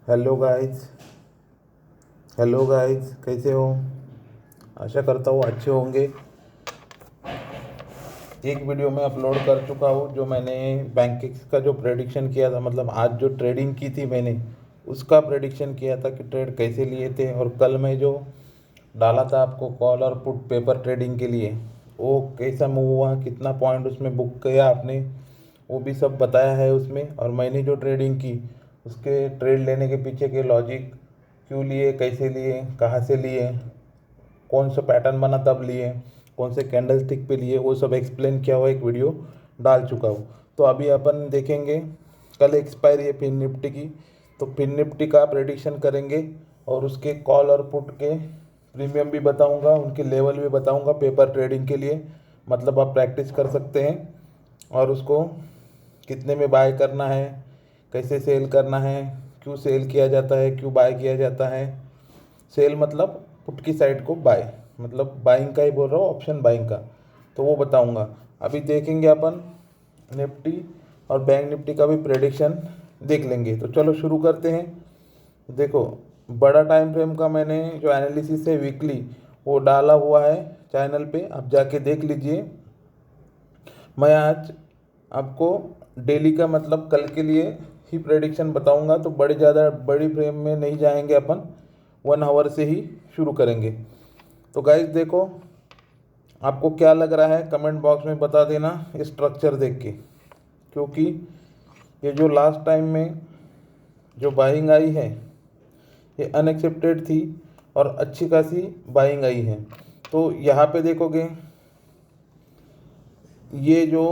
Hello guys. Hello guys, कैसे हो? आशा करता हूँ अच्छे होंगे। एक वीडियो में अपलोड कर चुका हूँ जो मैंने बैंकिंग्स का जो प्रेडिक्शन किया था, मतलब आज जो ट्रेडिंग की थी मैंने उसका प्रेडिक्शन किया था कि ट्रेड कैसे लिए थे। और कल मैं जो डाला था आपको कॉल और पुट पेपर ट्रेडिंग के लिए, वो कैसा मूव हुआ, कितना पॉइंट उसमें बुक किया आपने, वो भी सब बताया है उसमें। और मैंने जो ट्रेडिंग की उसके ट्रेड लेने के पीछे के लॉजिक, क्यों लिए, कैसे लिए, कहाँ से लिए, कौन सा पैटर्न बना तब लिए, कौन से कैंडल स्टिक पे लिए, वो सब एक्सप्लेन किया हुआ एक वीडियो डाल चुका हूँ। तो अभी अपन देखेंगे, कल एक्सपायरी है फिन निफ्टी की, तो फिन निफ्टी का प्रेडिक्शन करेंगे और उसके कॉल और पुट के प्रीमियम भी बताऊंगा, उनके लेवल भी बताऊंगा पेपर ट्रेडिंग के लिए। मतलब आप प्रैक्टिस कर सकते हैं और उसको कितने में बाय करना है, कैसे सेल करना है, क्यों सेल किया जाता है, क्यों बाय किया जाता है। सेल मतलब पुट की साइड को बाय, मतलब बाइंग का ही बोल रहा हूँ, ऑप्शन बाइंग का। तो वो बताऊंगा। अभी देखेंगे अपन निफ्टी और बैंक निफ्टी का भी प्रेडिक्शन देख लेंगे। तो चलो शुरू करते हैं। देखो, बड़ा टाइम फ्रेम का मैंने जो एनालिसिस है वीकली, वो डाला हुआ है चैनल पे, आप जाके देख लीजिए। मैं आज आपको डेली का, मतलब कल के लिए ही प्रेडिक्शन बताऊंगा। तो बड़ी ज़्यादा बड़ी फ्रेम में नहीं जाएंगे अपन, 1 आवर से ही शुरू करेंगे। तो गाइज देखो, आपको क्या लग रहा है कमेंट बॉक्स में बता देना स्ट्रक्चर देख के। क्योंकि ये जो लास्ट टाइम में जो बाइंग आई है ये अनएक्सेप्टेड थी और अच्छी खासी बाइंग आई है। तो यहाँ पे देखोगे, ये जो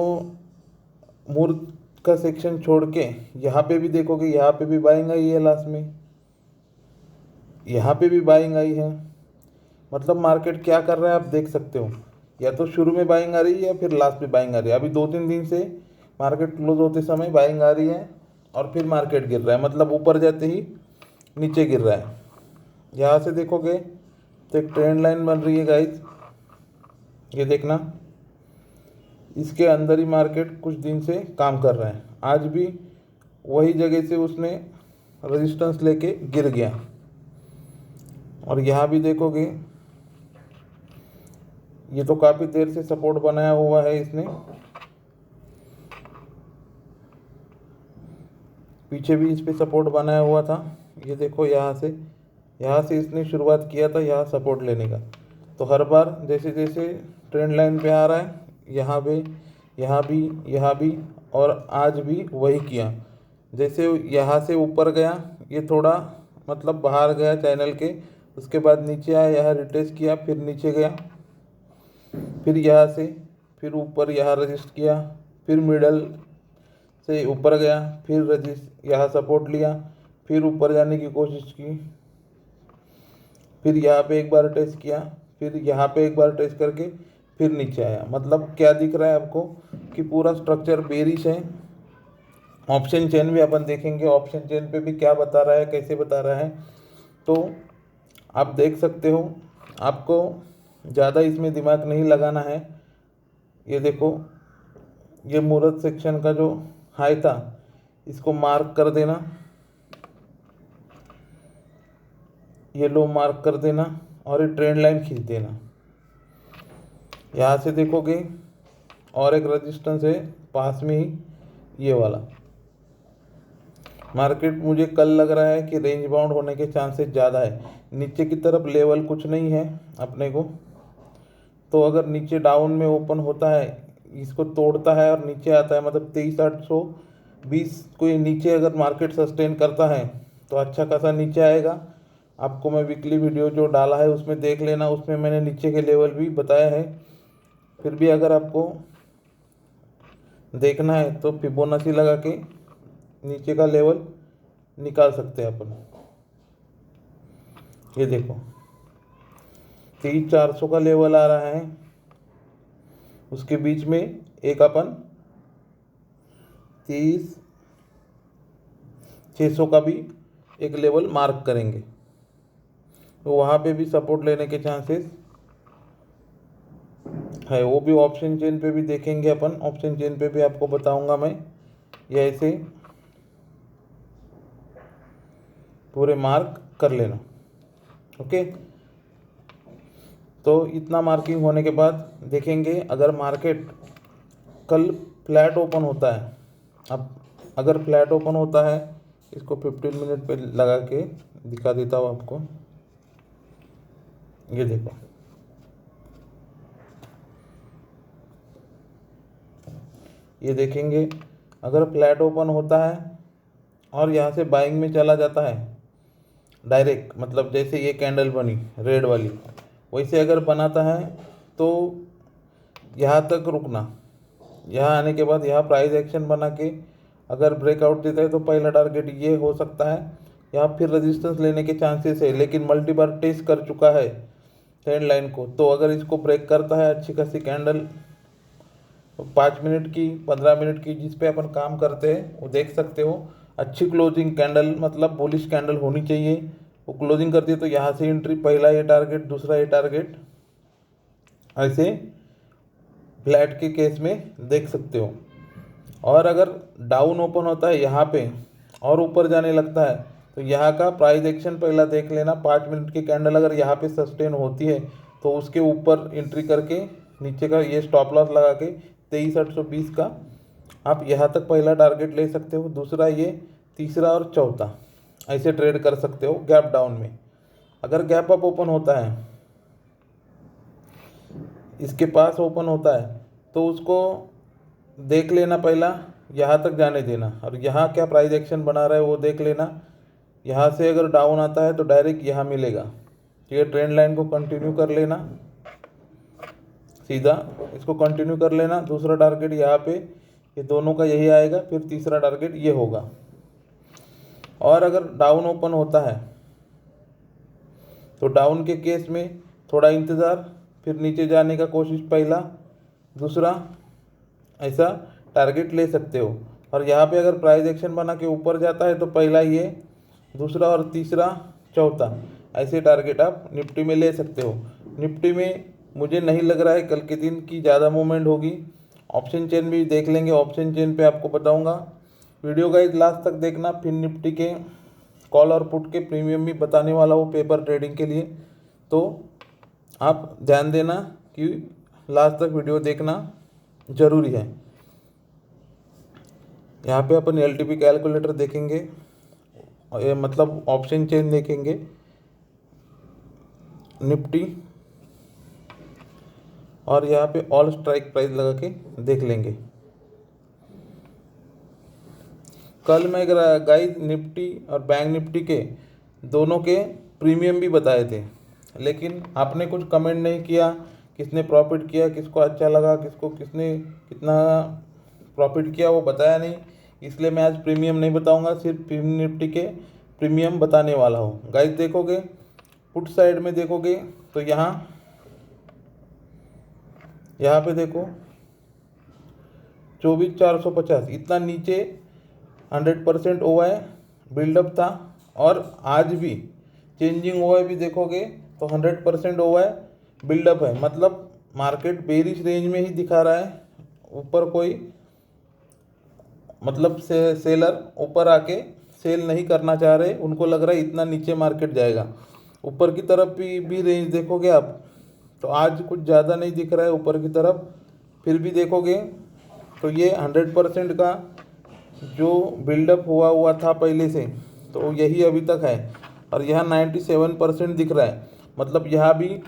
मूर्त का सेक्शन छोड़ के यहाँ पे भी देखोगे, यहाँ पे भी बाइंग आई है लास्ट में, यहाँ पे भी बाइंग आई है। मतलब मार्केट क्या कर रहा है आप देख सकते हो, या तो शुरू में बाइंग आ रही है या फिर लास्ट में बाइंग आ रही है। अभी 2-3 दिन से मार्केट क्लोज होते समय बाइंग आ रही है और फिर मार्केट गिर रहा है, मतलब ऊपर जाते ही नीचे गिर रहा है। यहाँ से देखोगे तो एक ट्रेंड लाइन बन रही है गाइज, ये देखना। इसके अंदर ही मार्केट कुछ दिन से काम कर रहा है। आज भी वही जगह से उसने रेजिस्टेंस लेके गिर गया। और यहाँ भी देखोगे, ये तो काफ़ी देर से सपोर्ट बनाया हुआ है इसने, पीछे भी इस पे सपोर्ट बनाया हुआ था। ये देखो, यहाँ से इसने शुरुआत किया था यहाँ सपोर्ट लेने का। तो हर बार जैसे जैसे ट्रेंड लाइन पे आ रहा है, यहाँ पे, यहाँ भी, यहाँ भी, और आज भी वही किया। जैसे यहाँ से ऊपर गया, ये थोड़ा मतलब बाहर गया चैनल के, उसके बाद नीचे आया, यहाँ रिटेस्ट किया, फिर नीचे गया, फिर यहाँ से, फिर ऊपर यहाँ रजिस्ट किया, फिर मिडल से ऊपर गया, फिर रजिस्ट यहाँ सपोर्ट लिया, फिर ऊपर जाने की कोशिश की, फिर यहाँ पे एक बार टेस्ट किया, फिर यहाँ पे एक बार टेस्ट करके फिर नीचे आया। मतलब क्या दिख रहा है आपको कि पूरा स्ट्रक्चर बेरिश है। ऑप्शन चेन भी अपन देखेंगे, ऑप्शन चेन पे भी क्या बता रहा है, कैसे बता रहा है। तो आप देख सकते हो, आपको ज़्यादा इसमें दिमाग नहीं लगाना है। ये देखो, ये मुहूर्त सेक्शन का जो हाई था इसको मार्क कर देना, ये लो मार्क कर देना, और ये ट्रेंड लाइन खींच देना। यहाँ से देखोगे और एक रेजिस्टेंस है पास में ही, ये वाला। मार्केट मुझे कल लग रहा है कि रेंज बाउंड होने के चांसेस ज़्यादा है। नीचे की तरफ लेवल कुछ नहीं है अपने को, तो अगर नीचे डाउन में ओपन होता है, इसको तोड़ता है और नीचे आता है, मतलब 23,820 को ये नीचे अगर मार्केट सस्टेन करता है तो अच्छा खासा नीचे आएगा। आपको मैं वीकली वीडियो जो डाला है उसमें देख लेना, उसमें मैंने नीचे के लेवल भी बताया है। फिर भी अगर आपको देखना है तो फिबोनाची लगा के नीचे का लेवल निकाल सकते हैं अपन। ये देखो, 23,400 का लेवल आ रहा है, उसके बीच में एक अपन 23,600 का भी एक लेवल मार्क करेंगे। तो वहाँ पे भी सपोर्ट लेने के चांसेस है। वो भी ऑप्शन चेन पे भी देखेंगे अपन, ऑप्शन चेन पे भी आपको बताऊंगा मैं। ये ऐसे पूरे मार्क कर लेना। ओके, तो इतना मार्किंग होने के बाद देखेंगे अगर मार्केट कल फ्लैट ओपन होता है। अब अगर फ्लैट ओपन होता है, इसको 15 मिनट पे लगा के दिखा देता हूँ आपको। ये देखो, ये देखेंगे अगर फ्लैट ओपन होता है और यहाँ से बाइंग में चला जाता है डायरेक्ट, मतलब जैसे ये कैंडल बनी रेड वाली, वैसे अगर बनाता है तो यहाँ तक रुकना। यहाँ आने के बाद यहाँ प्राइस एक्शन बना के अगर ब्रेकआउट देता है तो पहला टारगेट ये हो सकता है। यहाँ फिर रेजिस्टेंस लेने के चांसेस है, लेकिन मल्टी बार टेस्ट कर चुका है ट्रेंड लाइन को। तो अगर इसको ब्रेक करता है अच्छी खासी कैंडल 5 मिनट की 15 मिनट की जिस पे अपन काम करते हैं, वो देख सकते हो अच्छी क्लोजिंग कैंडल, मतलब बुलिश कैंडल होनी चाहिए। वो क्लोजिंग करती है तो यहाँ से एंट्री, पहला ये टारगेट, दूसरा ये टारगेट, ऐसे फ्लैट के केस में देख सकते हो। और अगर डाउन ओपन होता है यहाँ पे और ऊपर जाने लगता है तो यहाँ का प्राइस एक्शन पहला देख लेना। 5 मिनट की कैंडल अगर यहाँ पे सस्टेन होती है तो उसके ऊपर एंट्री करके नीचे का ये स्टॉप लॉस लगा के 23,820 का आप यहाँ तक पहला टारगेट ले सकते हो, दूसरा ये, तीसरा और चौथा, ऐसे ट्रेड कर सकते हो गैप डाउन में। अगर गैप अप ओपन होता है, इसके पास ओपन होता है, तो उसको देख लेना, पहला यहाँ तक जाने देना और यहाँ क्या प्राइस एक्शन बना रहा है वो देख लेना। यहाँ से अगर डाउन आता है तो डायरेक्ट यहाँ मिलेगा, तो ये ट्रेंड लाइन को कंटिन्यू कर लेना, सीधा इसको कंटिन्यू कर लेना। दूसरा टारगेट यहाँ पे, ये दोनों का यही आएगा, फिर तीसरा टारगेट ये होगा। और अगर डाउन ओपन होता है तो डाउन के केस में थोड़ा इंतज़ार, फिर नीचे जाने का कोशिश, पहला दूसरा, ऐसा टारगेट ले सकते हो। और यहाँ पे अगर प्राइस एक्शन बना के ऊपर जाता है तो पहला ये, दूसरा और तीसरा, चौथा, ऐसे टारगेट आप निफ्टी में ले सकते हो। निफ्टी में मुझे नहीं लग रहा है कल के दिन की ज़्यादा मूवमेंट होगी। ऑप्शन चेन भी देख लेंगे, ऑप्शन चेन पे आपको बताऊंगा। वीडियो गाइस लास्ट तक देखना, फिर निफ्टी के कॉल और पुट के प्रीमियम भी बताने वाला हूँ पेपर ट्रेडिंग के लिए, तो आप ध्यान देना कि लास्ट तक वीडियो देखना ज़रूरी है। यहाँ पे अपन LTP कैलकुलेटर देखेंगे, ये मतलब ऑप्शन चेन देखेंगे निफ्टी, और यहाँ पे ऑल स्ट्राइक प्राइस लगा के देख लेंगे। कल मैं गाइस निफ्टी और बैंक निफ्टी के दोनों के प्रीमियम भी बताए थे, लेकिन आपने कुछ कमेंट नहीं किया, किसने प्रॉफिट किया, किसको अच्छा लगा, किसको किसने कितना प्रॉफिट किया वो बताया नहीं, इसलिए मैं आज प्रीमियम नहीं बताऊंगा, सिर्फ निफ्टी के प्रीमियम बताने वाला हूँ। गाइस देखोगे पुट साइड में देखोगे तो यहाँ पे देखो 24,450 इतना नीचे 100% OI बिल्डअप था, और आज भी चेंजिंग OI भी देखोगे तो 100% OI बिल्डअप है। मतलब मार्केट बेरिश रेंज में ही दिखा रहा है, ऊपर कोई मतलब सेलर ऊपर आके सेल नहीं करना चाह रहे, उनको लग रहा है इतना नीचे मार्केट जाएगा। ऊपर की तरफ भी रेंज देखोगे आप तो आज कुछ ज़्यादा नहीं दिख रहा है ऊपर की तरफ, फिर भी देखोगे तो ये 100% का जो बिल्डअप हुआ था पहले से, तो यही अभी तक है। और यहाँ 97% दिख रहा है, मतलब यहाँ भी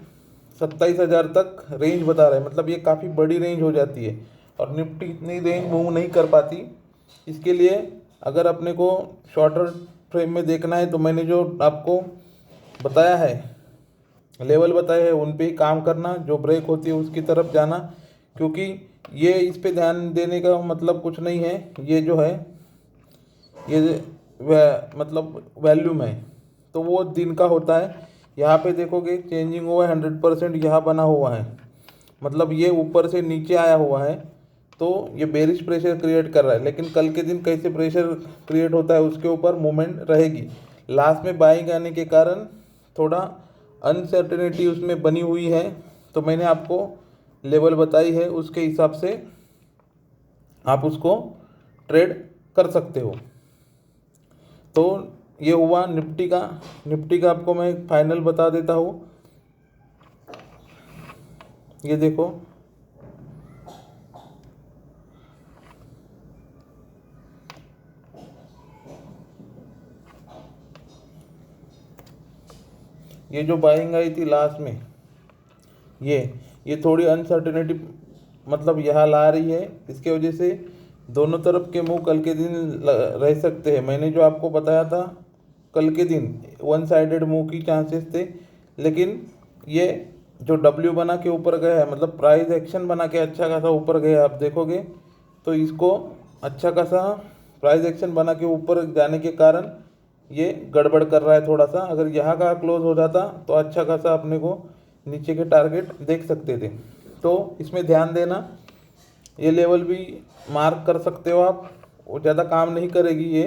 27,000 तक रेंज बता रहा है, मतलब ये काफ़ी बड़ी रेंज हो जाती है और निफ्टी इतनी रेंज मूव नहीं कर पाती। इसके लिए अगर अपने को शॉर्टर फ्रेम में देखना है तो मैंने जो आपको बताया है, लेवल बताए हैं, उन पे ही काम करना, जो ब्रेक होती है उसकी तरफ जाना, क्योंकि ये इस पे ध्यान देने का मतलब कुछ नहीं है। ये जो है ये मतलब वॉल्यूम है, तो वो दिन का होता है। यहाँ पे देखोगे चेंजिंग हुआ है 100%, यहाँ बना हुआ है, मतलब ये ऊपर से नीचे आया हुआ है, तो ये बेरिश प्रेशर क्रिएट कर रहा है। लेकिन कल के दिन कैसे प्रेशर क्रिएट होता है उसके ऊपर मूवमेंट रहेगी। लास्ट में बाइंग आने के कारण थोड़ा अनसर्टेनिटी उसमें बनी हुई है, तो मैंने आपको लेवल बताई है, उसके हिसाब से आप उसको ट्रेड कर सकते हो। तो ये हुआ निफ्टी का आपको मैं फाइनल बता देता हूँ। ये देखो, ये जो बाइंग आई थी लास्ट में, ये थोड़ी अनसर्टेनिटी मतलब यहाँ ला रही है। इसके वजह से दोनों तरफ के मुंह कल के दिन रह सकते हैं। मैंने जो आपको बताया था कल के दिन वन साइडेड मूव की चांसेस थे, लेकिन ये जो डब्ल्यू बना के ऊपर गया है, मतलब प्राइस एक्शन बना के अच्छा खासा ऊपर गया, आप देखोगे तो इसको अच्छा खासा प्राइस एक्शन बना के ऊपर जाने के कारण ये गड़बड़ कर रहा है थोड़ा सा। अगर यहाँ का क्लोज हो जाता तो अच्छा खासा अपने को नीचे के टारगेट देख सकते थे। तो इसमें ध्यान देना, ये लेवल भी मार्क कर सकते हो आप। वो ज़्यादा काम नहीं करेगी ये,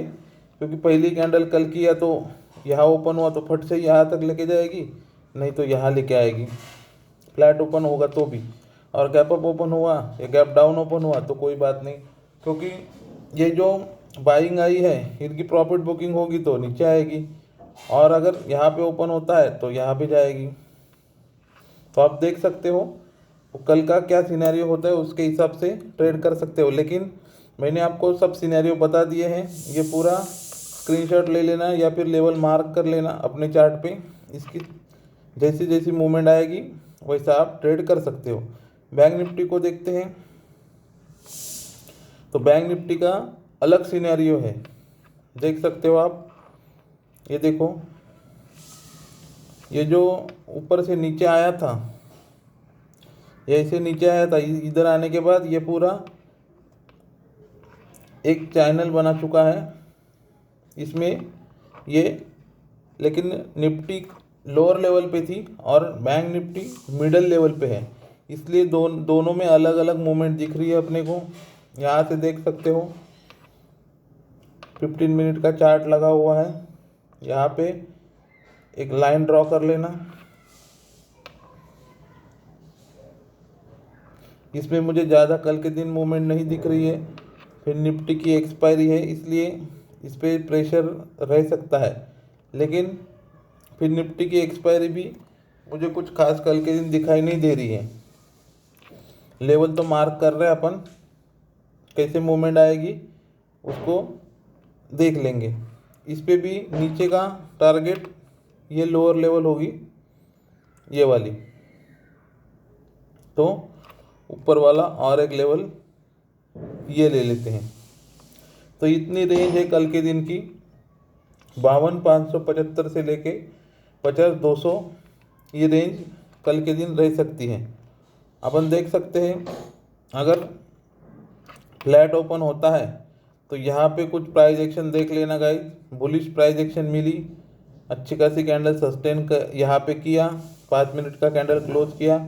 क्योंकि पहली कैंडल कल की या तो यहाँ ओपन हुआ तो फट से यहाँ तक लेके जाएगी, नहीं तो यहाँ लेके आएगी। फ्लैट ओपन होगा तो भी, और गैप अप ओपन हुआ या गैप डाउन ओपन हुआ तो कोई बात नहीं, क्योंकि ये जो बाइंग आई है इनकी प्रॉफिट बुकिंग होगी तो नीचे आएगी, और अगर यहाँ पे ओपन होता है तो यहाँ पे जाएगी। तो आप देख सकते हो कल का क्या सिनेरियो होता है, उसके हिसाब से ट्रेड कर सकते हो। लेकिन मैंने आपको सब सिनेरियो बता दिए हैं, ये पूरा स्क्रीनशॉट ले लेना या फिर लेवल मार्क कर लेना अपने चार्ट पे। इसकी जैसी जैसी मूवमेंट आएगी वैसा आप ट्रेड कर सकते हो। बैंक निफ्टी को देखते हैं, तो बैंक निफ्टी का अलग सिनेरियो है, देख सकते हो आप। ये देखो, ये जो ऊपर से नीचे आया था, ये ऐसे नीचे आया था, इधर आने के बाद ये पूरा एक चैनल बना चुका है इसमें ये। लेकिन निफ्टी लोअर लेवल पे थी और बैंक निफ्टी मिडल लेवल पे है, इसलिए दोनों में अलग अलग मूवमेंट दिख रही है अपने को। यहाँ से देख सकते हो 15 मिनट का चार्ट लगा हुआ है, यहाँ पे एक लाइन ड्रॉ कर लेना। इसमें मुझे ज़्यादा कल के दिन मूवमेंट नहीं दिख रही है, फिर निफ्टी की एक्सपायरी है इसलिए इस पर प्रेशर रह सकता है। लेकिन फिर निफ्टी की एक्सपायरी भी मुझे कुछ खास कल के दिन दिखाई नहीं दे रही है। लेवल तो मार्क कर रहे हैं अपन, कैसे मूवमेंट आएगी उसको देख लेंगे। इस पे भी नीचे का टारगेट ये लोअर लेवल होगी ये वाली, तो ऊपर वाला और एक लेवल ये ले लेते हैं। तो इतनी रेंज है कल के दिन की, 52,575 से लेके 50,200 ये रेंज कल के दिन रह सकती है। अपन देख सकते हैं अगर फ्लैट ओपन होता है तो यहाँ पे कुछ प्राइस एक्शन देख लेना गाइस। बुलिश प्राइस एक्शन मिली, अच्छी खासी कैंडल सस्टेन कर यहाँ पे किया, 5 मिनट का कैंडल क्लोज किया,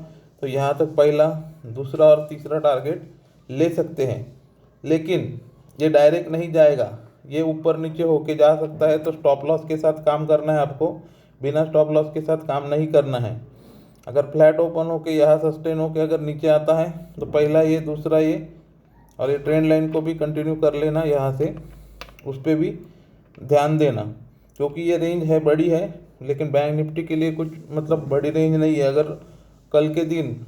तो यहाँ तक पहला, दूसरा और तीसरा टारगेट ले सकते हैं। लेकिन ये डायरेक्ट नहीं जाएगा, ये ऊपर नीचे होके जा सकता है, तो स्टॉप लॉस के साथ काम करना है आपको, बिना स्टॉप लॉस के साथ काम नहीं करना है। अगर फ्लैट ओपन होके यहाँ सस्टेन होके अगर नीचे आता है तो पहला ये, दूसरा ये, और ये ट्रेंड लाइन को भी कंटिन्यू कर लेना यहाँ से, उस पर भी ध्यान देना, क्योंकि ये रेंज है बड़ी है, लेकिन बैंक निफ्टी के लिए कुछ मतलब बड़ी रेंज नहीं है। अगर कल के दिन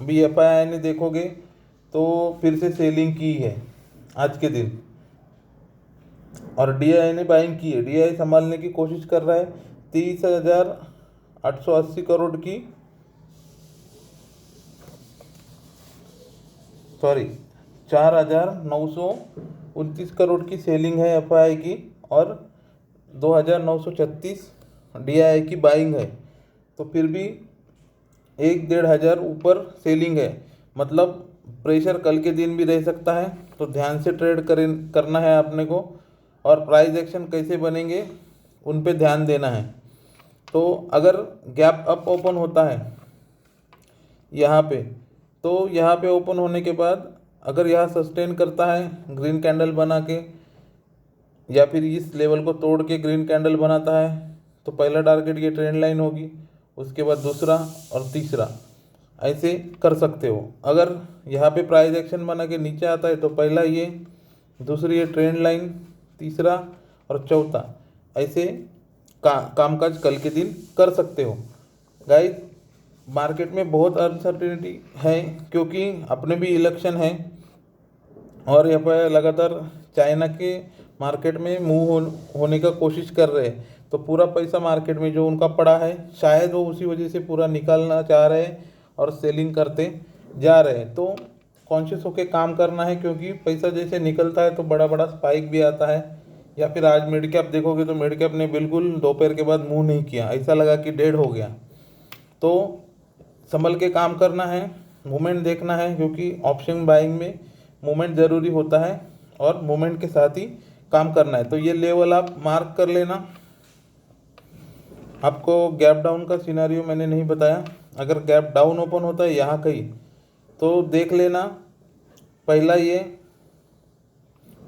अभी FII ने देखोगे तो फिर से सेलिंग की है आज के दिन, और DI ने बाइंग की है। DI संभालने की कोशिश कर रहा है, 30,880 करोड़ की, सॉरी 4,929 करोड़ की सेलिंग है FII की, और 2,936 DI की बाइंग है। तो फिर भी 1-1,500 ऊपर सेलिंग है, मतलब प्रेशर कल के दिन भी रह सकता है। तो ध्यान से ट्रेड करना है अपने को, और प्राइस एक्शन कैसे बनेंगे उन पे ध्यान देना है। तो अगर गैप अप ओपन होता है यहाँ पे, तो यहाँ पे ओपन होने के बाद अगर यहाँ सस्टेन करता है ग्रीन कैंडल बना के, या फिर इस लेवल को तोड़ के ग्रीन कैंडल बनाता है, तो पहला टारगेट ये ट्रेंड लाइन होगी, उसके बाद दूसरा और तीसरा, ऐसे कर सकते हो। अगर यहाँ पे प्राइस एक्शन बना के नीचे आता है तो पहला ये, दूसरी ये ट्रेंड लाइन, तीसरा और चौथा, ऐसे कामकाज कल के दिन कर सकते हो। गाइस, मार्केट में बहुत अनसर्टिनिटी है क्योंकि अपने भी इलेक्शन है और यहाँ पर लगातार चाइना के मार्केट में होने का कोशिश कर रहे हैं। तो पूरा पैसा मार्केट में जो उनका पड़ा है, शायद वो उसी वजह से पूरा निकालना चाह रहे हैं और सेलिंग करते जा रहे हैं। तो कॉन्शियस होकर काम करना है क्योंकि पैसा जैसे निकलता है तो बड़ा बड़ा स्पाइक भी आता है। या फिर आज मिड कैप देखोगे तो मिड कैप ने बिल्कुल दोपहर के बाद मूव नहीं किया, ऐसा लगा कि डेड हो गया। तो संभल के काम करना है, मूवमेंट देखना है क्योंकि ऑप्शन बाइंग में मूवमेंट ज़रूरी होता है और मूवमेंट के साथ ही काम करना है। तो ये लेवल आप मार्क कर लेना। आपको गैप डाउन का सिनेरियो मैंने नहीं बताया, अगर गैप डाउन ओपन होता है यहाँ कहीं तो देख लेना। पहला ये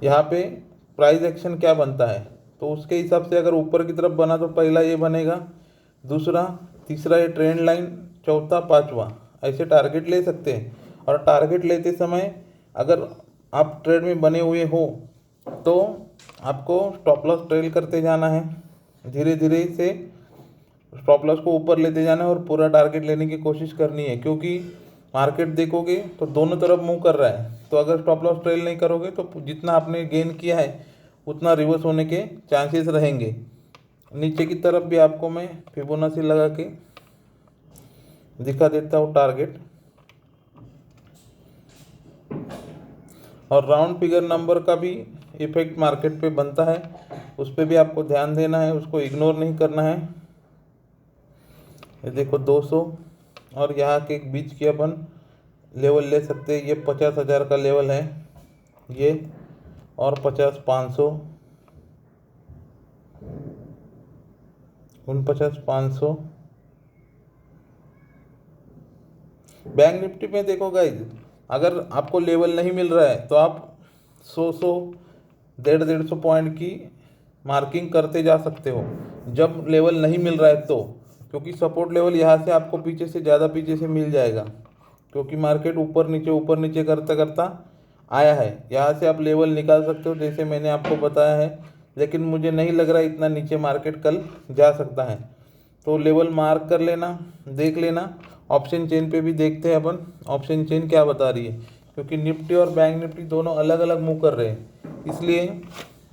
यहाँ पे प्राइस एक्शन क्या बनता है, तो उसके हिसाब से अगर ऊपर की तरफ बना तो पहला ये बनेगा, दूसरा तीसरा ये ट्रेंड लाइन, चौथा पांचवा, ऐसे टारगेट ले सकते हैं। और टारगेट लेते समय अगर आप ट्रेड में बने हुए हो तो आपको स्टॉप लॉस ट्रेल करते जाना है, धीरे धीरे से स्टॉप लॉस को ऊपर लेते जाना है और पूरा टारगेट लेने की कोशिश करनी है। क्योंकि मार्केट देखोगे तो दोनों तरफ मूव कर रहा है, तो अगर स्टॉप लॉस ट्रेल नहीं करोगे तो जितना आपने गेन किया है उतना रिवर्स होने के चांसेस रहेंगे। नीचे की तरफ भी आपको मैं फिबोनाची लगा के दिखा देता हूँ टारगेट, और राउंड फिगर नंबर का भी इफेक्ट मार्केट पे बनता है, उस पर भी आपको ध्यान देना है, उसको इग्नोर नहीं करना है। ये देखो 200 और यहाँ के बीच की अपन लेवल ले सकते हैं। ये 50,000 का लेवल है ये, और 50,500, 49,500। बैंक निफ्टी में देखो गाइज, अगर आपको लेवल नहीं मिल रहा है तो आप 100 150 पॉइंट की मार्किंग करते जा सकते हो जब लेवल नहीं मिल रहा है तो, क्योंकि सपोर्ट लेवल यहाँ से आपको पीछे से ज़्यादा पीछे से मिल जाएगा, क्योंकि मार्केट ऊपर नीचे करता करता आया है। यहाँ से आप लेवल निकाल सकते हो जैसे मैंने आपको बताया है, लेकिन मुझे नहीं लग रहा है इतना नीचे मार्केट कल जा सकता है। तो लेवल मार्क कर लेना, देख लेना। ऑप्शन चेन पे भी देखते हैं अपन ऑप्शन चेन क्या बता रही है, क्योंकि निफ्टी और बैंक निफ्टी दोनों अलग अलग मूव कर रहे हैं, इसलिए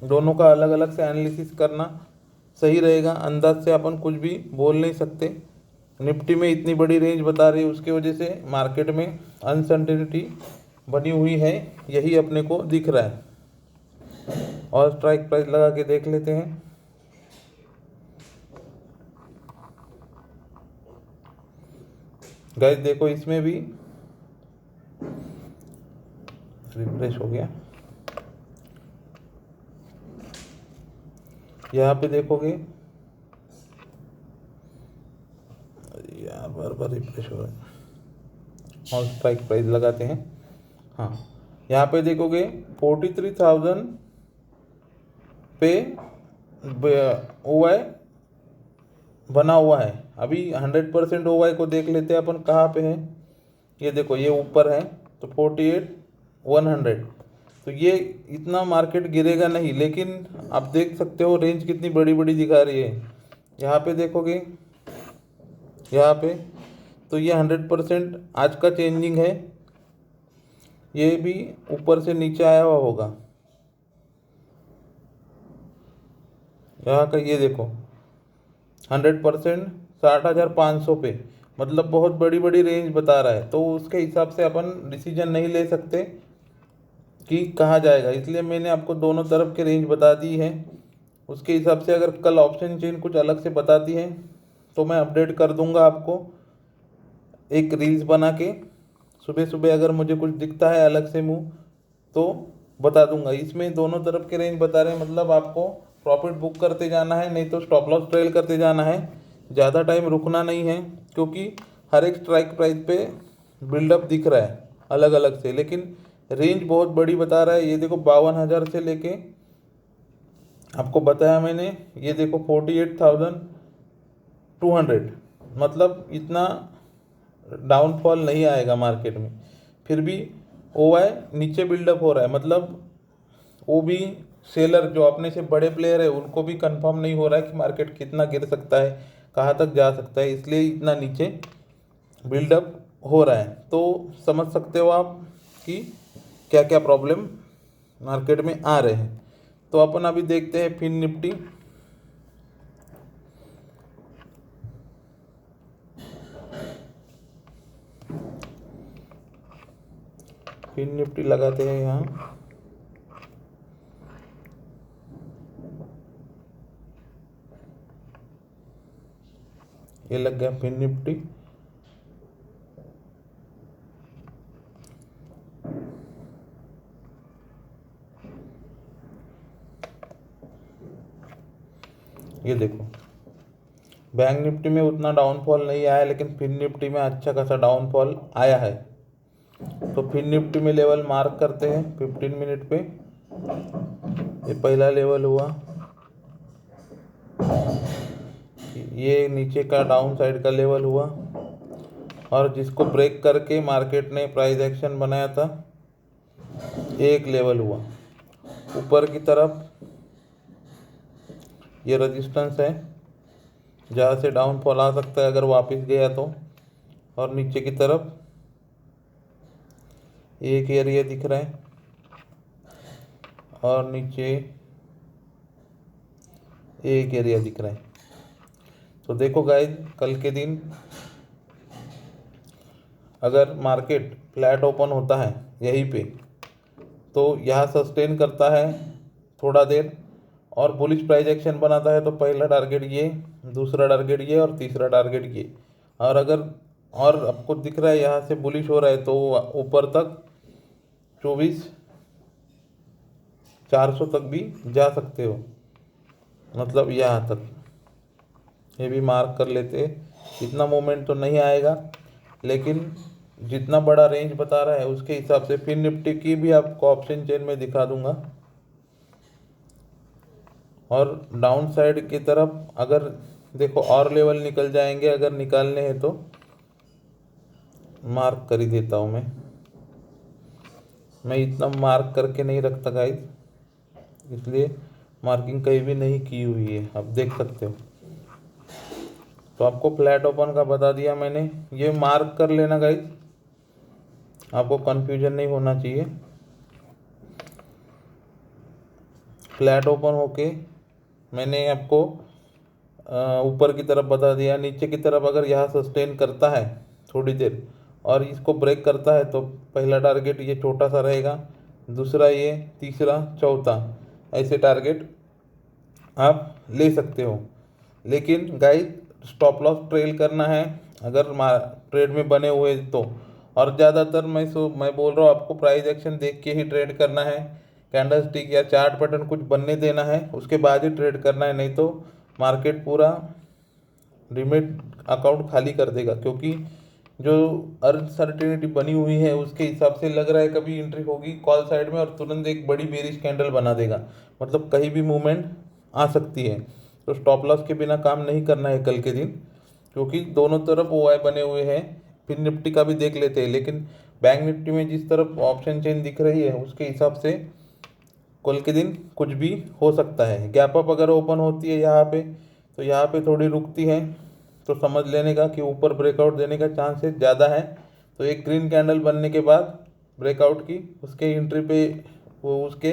दोनों का अलग अलग से एनालिसिस करना सही रहेगा। अंदाज से अपन कुछ भी बोल नहीं सकते। निफ्टी में इतनी बड़ी रेंज बता रही है, उसकी वजह से मार्केट में अनसर्टेनिटी बनी हुई है, यही अपने को दिख रहा है। और स्ट्राइक प्राइस लगा के देख लेते हैं। गाइस देखो, इसमें भी रिफ्रेश हो गया। यहाँ पे देखोगे यार बार बार रिफ्रेश हो रहा है। और स्ट्राइक प्राइस लगाते हैं। हाँ, यहाँ पे देखोगे 43,000 पे OI बना हुआ है। अभी 100% OI को देख लेते हैं अपन कहाँ पे है। ये देखो, ये ऊपर है तो 48,100। तो ये इतना मार्केट गिरेगा नहीं, लेकिन आप देख सकते हो रेंज कितनी बड़ी बड़ी दिखा रही है। यहाँ पे देखोगे, यहाँ पे तो ये 100% आज का चेंजिंग है, ये भी ऊपर से नीचे आया हुआ होगा। यहाँ का ये देखो 100% 60,500 पे, मतलब बहुत बड़ी बड़ी रेंज बता रहा है। तो उसके हिसाब से अपन डिसीजन नहीं ले सकते कि कहाँ जाएगा, इसलिए मैंने आपको दोनों तरफ के रेंज बता दी है। उसके हिसाब से अगर कल ऑप्शन चेन कुछ अलग से बताती है तो मैं अपडेट कर दूंगा आपको एक रील्स बना के। सुबह सुबह अगर मुझे कुछ दिखता है अलग से मूव तो बता दूंगा। इसमें दोनों तरफ के रेंज बता रहे हैं, मतलब आपको प्रॉफिट बुक करते जाना है, नहीं तो स्टॉप लॉस ट्रेल करते जाना है। ज़्यादा टाइम रुकना नहीं है, क्योंकि हर एक स्ट्राइक प्राइस पे बिल्डअप दिख रहा है अलग अलग से, लेकिन रेंज बहुत बड़ी बता रहा है। ये देखो 52,000 से लेके आपको बताया मैंने, ये देखो 48,200, मतलब इतना डाउनफॉल नहीं आएगा मार्केट में। फिर भी OI नीचे बिल्डअप हो रहा है, मतलब वो भी सेलर जो अपने से बड़े प्लेयर है उनको भी कंफर्म नहीं हो रहा है कि मार्केट कितना गिर सकता है, कहाँ तक जा सकता है, इसलिए इतना नीचे बिल्डअप हो रहा है। तो समझ सकते हो आप कि क्या क्या प्रॉब्लम मार्केट में आ रहे हैं। तो अपन अभी देखते हैं फिन निफ्टी। फिन निफ्टी लगाते हैं यहाँ, ये लग गया फिन निफ्टी। ये देखो बैंक निफ्टी में उतना डाउनफॉल नहीं आया, लेकिन फिन निफ्टी में अच्छा खासा डाउनफॉल आया है। तो फिन निफ्टी में लेवल मार्क करते हैं 15 मिनट पे। ये पहला लेवल हुआ, ये नीचे का डाउन साइड का लेवल हुआ, और जिसको ब्रेक करके मार्केट ने प्राइस एक्शन बनाया था, एक लेवल हुआ ऊपर की तरफ। ये रेजिस्टेंस है जहाँ से डाउनफॉल आ सकता है अगर वापस गया तो। और नीचे की तरफ एक एरिया दिख रहा है, और नीचे एक एरिया दिख रहा है। तो देखो गाइस, कल के दिन अगर मार्केट फ्लैट ओपन होता है यहीं पे, तो यहाँ सस्टेन करता है थोड़ा देर और बुलिश प्राइस एक्शन बनाता है, तो पहला टारगेट ये, दूसरा टारगेट ये, और तीसरा टारगेट ये। और अगर और आपको दिख रहा है यहाँ से बुलिश हो रहा है तो ऊपर तक 24,400 तक भी जा सकते हो, मतलब यहाँ तक। ये भी मार्क कर लेते, इतना मूवमेंट तो नहीं आएगा, लेकिन जितना बड़ा रेंज बता रहा है उसके हिसाब से फिन निफ्टी की भी आपको ऑप्शन चेन में दिखा दूंगा। और डाउन साइड की तरफ अगर देखो और लेवल निकल जाएंगे, अगर निकालने हैं तो मार्क कर ही देता हूँ मैं इतना मार्क करके नहीं रखता गाइस, इसलिए मार्किंग कहीं भी नहीं की हुई है, आप देख सकते हो। तो आपको फ्लैट ओपन का बता दिया मैंने, ये मार्क कर लेना गाइस, आपको कंफ्यूजन नहीं होना चाहिए। फ्लैट ओपन होके मैंने आपको ऊपर की तरफ बता दिया, नीचे की तरफ अगर यहाँ सस्टेन करता है थोड़ी देर और इसको ब्रेक करता है तो पहला टारगेट ये छोटा सा रहेगा, दूसरा ये, तीसरा, चौथा, ऐसे टारगेट आप ले सकते हो। लेकिन गाइस स्टॉप लॉस ट्रेल करना है अगर ट्रेड में बने हुए तो। और ज़्यादातर मैं बोल रहा हूँ आपको प्राइस एक्शन देख के ही ट्रेड करना है, कैंडल स्टिक या चार्ट पैटर्न कुछ बनने देना है, उसके बाद ही ट्रेड करना है, नहीं तो मार्केट पूरा डीमेट अकाउंट खाली कर देगा। क्योंकि जो अनसर्टेनिटी बनी हुई है उसके हिसाब से लग रहा है कभी एंट्री होगी कॉल साइड में और तुरंत एक बड़ी बेरिश कैंडल बना देगा, मतलब कहीं भी मूवमेंट आ सकती है। तो स्टॉप लॉस के बिना काम नहीं करना है कल के दिन, क्योंकि दोनों तरफ ओ आई बने हुए हैं। फिर निफ्टी का भी देख लेते हैं, लेकिन बैंक निफ्टी में जिस तरफ ऑप्शन चेन दिख रही है उसके हिसाब से कल के दिन कुछ भी हो सकता है। गैप अप अगर ओपन होती है यहाँ पे, तो यहाँ पे थोड़ी रुकती है, तो समझ लेने का कि ऊपर ब्रेकआउट देने का चांसेस ज़्यादा है। तो एक ग्रीन कैंडल बनने के बाद ब्रेकआउट की उसके एंट्री पे, वो उसके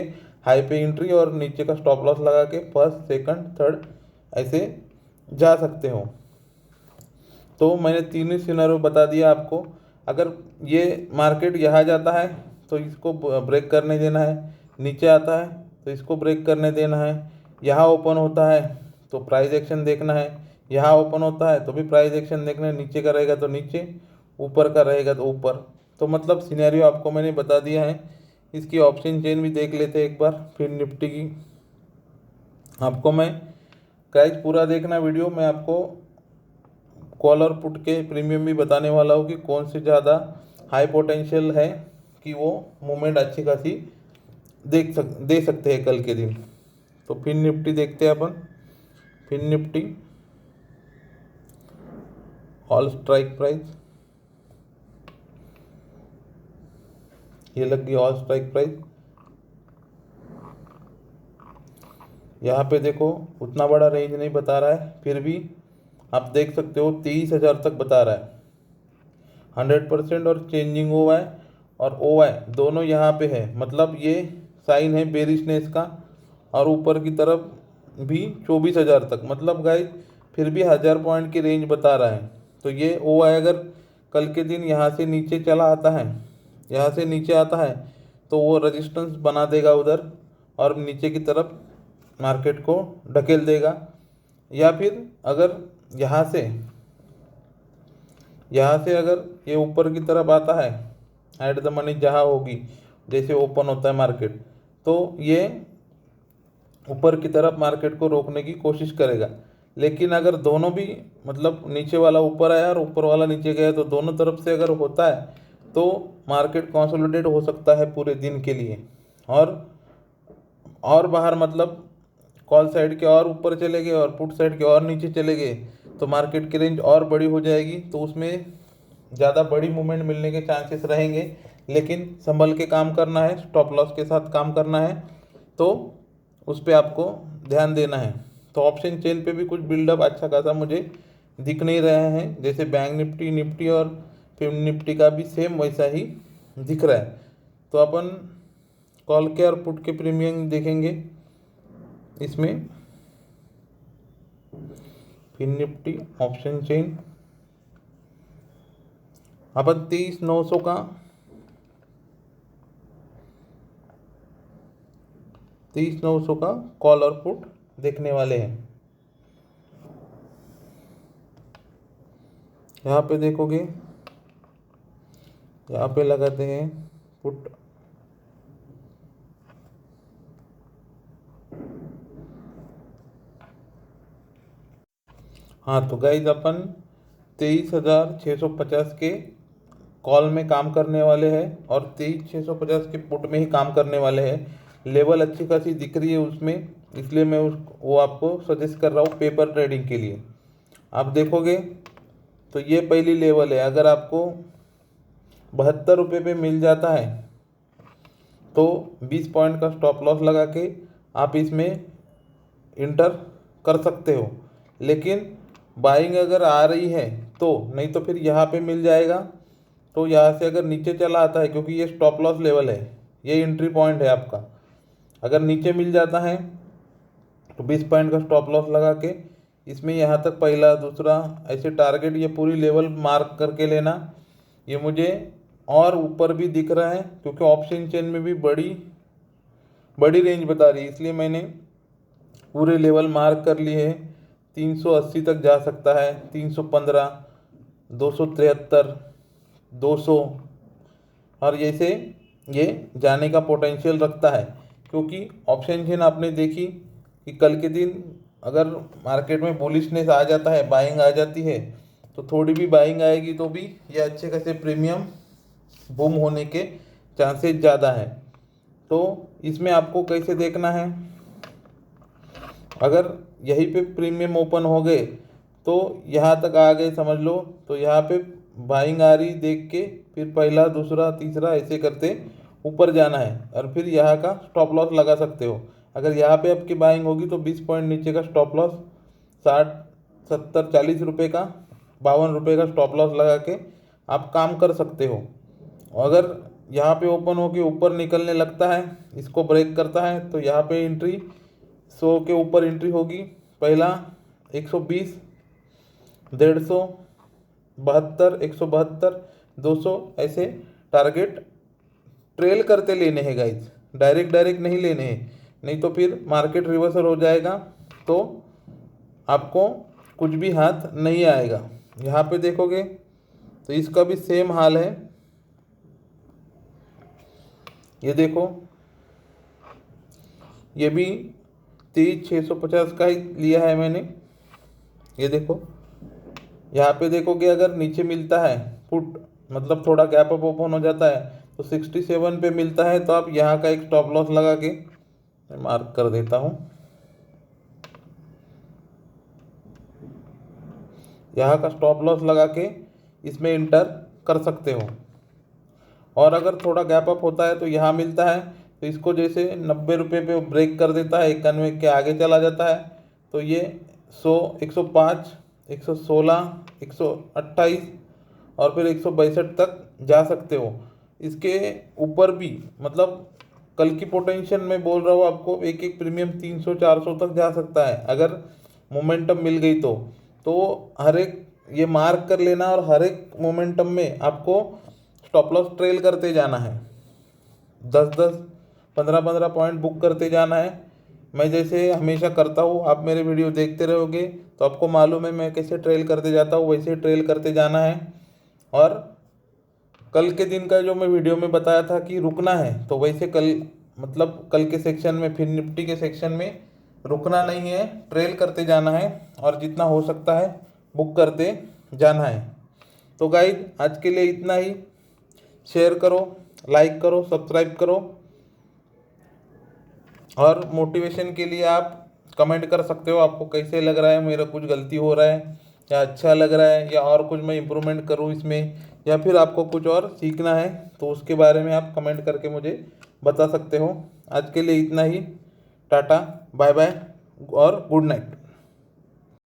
हाई पे एंट्री और नीचे का स्टॉप लॉस लगा के फर्स्ट, सेकंड, थर्ड ऐसे जा सकते हो। तो मैंने तीन ही सिनेरियो बता दिया आपको। अगर ये मार्केट यहाँ जाता है तो इसको ब्रेक करने देना है, नीचे आता है तो इसको ब्रेक करने देना है, यहाँ ओपन होता है तो प्राइस एक्शन देखना है, यहाँ ओपन होता है तो भी प्राइस एक्शन देखना है, नीचे का रहेगा तो नीचे, ऊपर का रहेगा तो ऊपर। तो मतलब सिनेरियो आपको मैंने बता दिया है। इसकी ऑप्शन चेन भी देख लेते हैं एक बार फिर निफ्टी की। आपको मैं गाइस पूरा देखना वीडियो, मैं आपको कॉल और पुट के प्रीमियम भी बताने वाला हूँ कि कौन से ज़्यादा हाई पोटेंशियल है कि वो मूवमेंट अच्छी खासी दे सकते हैं कल के दिन। तो फिन निफ्टी देखते हैं अपन। Fin nifty all strike price, ये लग गई ऑल स्ट्राइक प्राइस। यहाँ पे देखो उतना बड़ा रेंज नहीं बता रहा है, फिर भी आप देख सकते हो 23,000 तक बता रहा है 100%। और चेंजिंग ओ वाई और ओ वाई दोनों यहाँ पे है, मतलब ये साइन है बेरिशनेस का। और ऊपर की तरफ भी 24,000 तक, मतलब गाइस फिर भी 1,000 पॉइंट की रेंज बता रहा है। तो ये ओ वाई अगर कल के दिन यहाँ से नीचे चला आता है, यहाँ से नीचे आता है, तो वो रेजिस्टेंस बना देगा उधर और नीचे की तरफ मार्केट को ढकेल देगा। या फिर अगर यहाँ से अगर ये ऊपर की तरफ आता है, एट द मनी जहाँ होगी, जैसे ओपन होता है मार्केट, तो ये ऊपर की तरफ मार्केट को रोकने की कोशिश करेगा। लेकिन अगर दोनों भी, मतलब नीचे वाला ऊपर आया और ऊपर वाला नीचे गया, तो दोनों तरफ से अगर होता है तो मार्केट कंसोलिडेट हो सकता है पूरे दिन के लिए। और बाहर मतलब कॉल साइड के और ऊपर चले गए और पुट साइड के और नीचे चले गए, तो मार्केट की रेंज और बड़ी हो जाएगी, तो उसमें ज़्यादा बड़ी मूवमेंट मिलने के चांसेस रहेंगे। लेकिन संभल के काम करना है, स्टॉप लॉस के साथ काम करना है, तो उस पर आपको ध्यान देना है। तो ऑप्शन चेन पे भी कुछ बिल्डअप अच्छा खासा मुझे दिख नहीं रहे हैं, जैसे बैंक निफ्टी और फिर निफ्टी का भी सेम वैसा ही दिख रहा है। तो अपन कॉल के और पुट के प्रीमियम देखेंगे इसमें। फिर निफ्टी ऑप्शन चेन अपन 23,900 का 23,900 का कॉल और पुट देखने वाले हैं। यहाँ पे देखोगे, यहाँ पे लगाते हैं पुट। हाँ तो गाइज अपन 23,650 के कॉल में काम करने वाले हैं और 23,650 के पुट में ही काम करने वाले हैं। लेवल अच्छी खासी दिख रही है उसमें, इसलिए मैं वो आपको सजेस्ट कर रहा हूँ पेपर ट्रेडिंग के लिए। आप देखोगे तो ये पहली लेवल है, अगर आपको 72 रुपये पे मिल जाता है तो 20 पॉइंट का स्टॉप लॉस लगा के आप इसमें इंटर कर सकते हो। लेकिन बाइंग अगर आ रही है तो, नहीं तो फिर यहाँ पे मिल जाएगा। तो यहाँ से अगर नीचे चला आता है, क्योंकि ये स्टॉप लॉस लेवल है, ये एंट्री पॉइंट है आपका, अगर नीचे मिल जाता है तो 20 पॉइंट का स्टॉप लॉस लगा के इसमें यहाँ तक पहला दूसरा ऐसे टारगेट ये पूरी लेवल मार्क करके लेना। ये मुझे और ऊपर भी दिख रहा है, क्योंकि ऑप्शन चेन में भी बड़ी रेंज बता रही है, इसलिए मैंने पूरे लेवल मार्क कर लिए है। 380 तक जा सकता है, 315, 273, 200, और जैसे ये जाने का पोटेंशियल रखता है। क्योंकि ऑप्शन चेन आपने देखी कि कल के दिन अगर मार्केट में बुलिशनेस आ जाता है, बाइंग आ जाती है, तो थोड़ी भी बाइंग आएगी तो भी ये अच्छे खासे प्रीमियम बूम होने के चांसेस ज़्यादा है। तो इसमें आपको कैसे देखना है, अगर यहीं पे प्रीमियम ओपन हो गए तो यहाँ तक आ गए समझ लो, तो यहाँ पे बाइंग आ रही देख के फिर पहला दूसरा तीसरा ऐसे करते ऊपर जाना है, और फिर यहाँ का स्टॉप लॉस लगा सकते हो। अगर यहाँ पे आपकी बाइंग होगी तो 20 पॉइंट नीचे का स्टॉप लॉस 60, 70, 40 रुपये का, 52 रुपये का स्टॉप लॉस लगा के आप काम कर सकते हो। अगर यहाँ पे ओपन होके ऊपर निकलने लगता है, इसको ब्रेक करता है, तो यहाँ पे एंट्री 100 के ऊपर एंट्री होगी, पहला 120, 150, 72, 172, 200 ऐसे टारगेट ट्रेल करते लेने हैं गाइज, डायरेक्ट नहीं लेने हैं, नहीं तो फिर मार्केट रिवर्सल हो जाएगा तो आपको कुछ भी हाथ नहीं आएगा। यहाँ पे देखोगे तो इसका भी सेम हाल है, ये देखो ये भी 23,650 का ही लिया है मैंने। ये देखो यहाँ पे देखोगे अगर नीचे मिलता है पुट, मतलब थोड़ा गैप अप ओपन हो जाता है तो 67 पे मिलता है, तो आप यहाँ का एक स्टॉप लॉस लगा के मैं मार्क कर देता हूँ, यहाँ का स्टॉप लॉस लगा के इसमें इंटर कर सकते हो। और अगर थोड़ा गैप अप होता है तो यहाँ मिलता है तो इसको जैसे 90 रुपये पे ब्रेक कर देता है, 91 के आगे चला जाता है, तो ये 100, 105, 116, 128 और फिर 162 तक जा सकते हो। इसके ऊपर भी मतलब कल की पोटेंशियल में बोल रहा हूँ आपको, एक एक प्रीमियम 300 400 तक जा सकता है अगर मोमेंटम मिल गई तो हर एक ये मार्क कर लेना और हर एक मोमेंटम में आपको स्टॉप लॉस ट्रेल करते जाना है, 10-10, 15-15 पॉइंट बुक करते जाना है। मैं जैसे हमेशा करता हूँ, आप मेरे वीडियो देखते रहोगे तो आपको मालूम है मैं कैसे ट्रेल करते जाता हूँ, वैसे ट्रेल करते जाना है। और कल के दिन का जो मैं वीडियो में बताया था कि रुकना है, तो वैसे कल मतलब कल के सेक्शन में फिर निफ्टी के सेक्शन में रुकना नहीं है, ट्रेल करते जाना है और जितना हो सकता है बुक करते जाना है। तो गाइज आज के लिए इतना ही। शेयर करो, लाइक करो, सब्सक्राइब करो और मोटिवेशन के लिए आप कमेंट कर सकते हो आपको कैसे लग रहा है, मेरा कुछ गलती हो रहा है या अच्छा लग रहा है या और कुछ मैं इम्प्रूवमेंट करूँ इसमें, या फिर आपको कुछ और सीखना है तो उसके बारे में आप कमेंट करके मुझे बता सकते हो। आज के लिए इतना ही। टाटा, बाय बाय और गुड नाइट।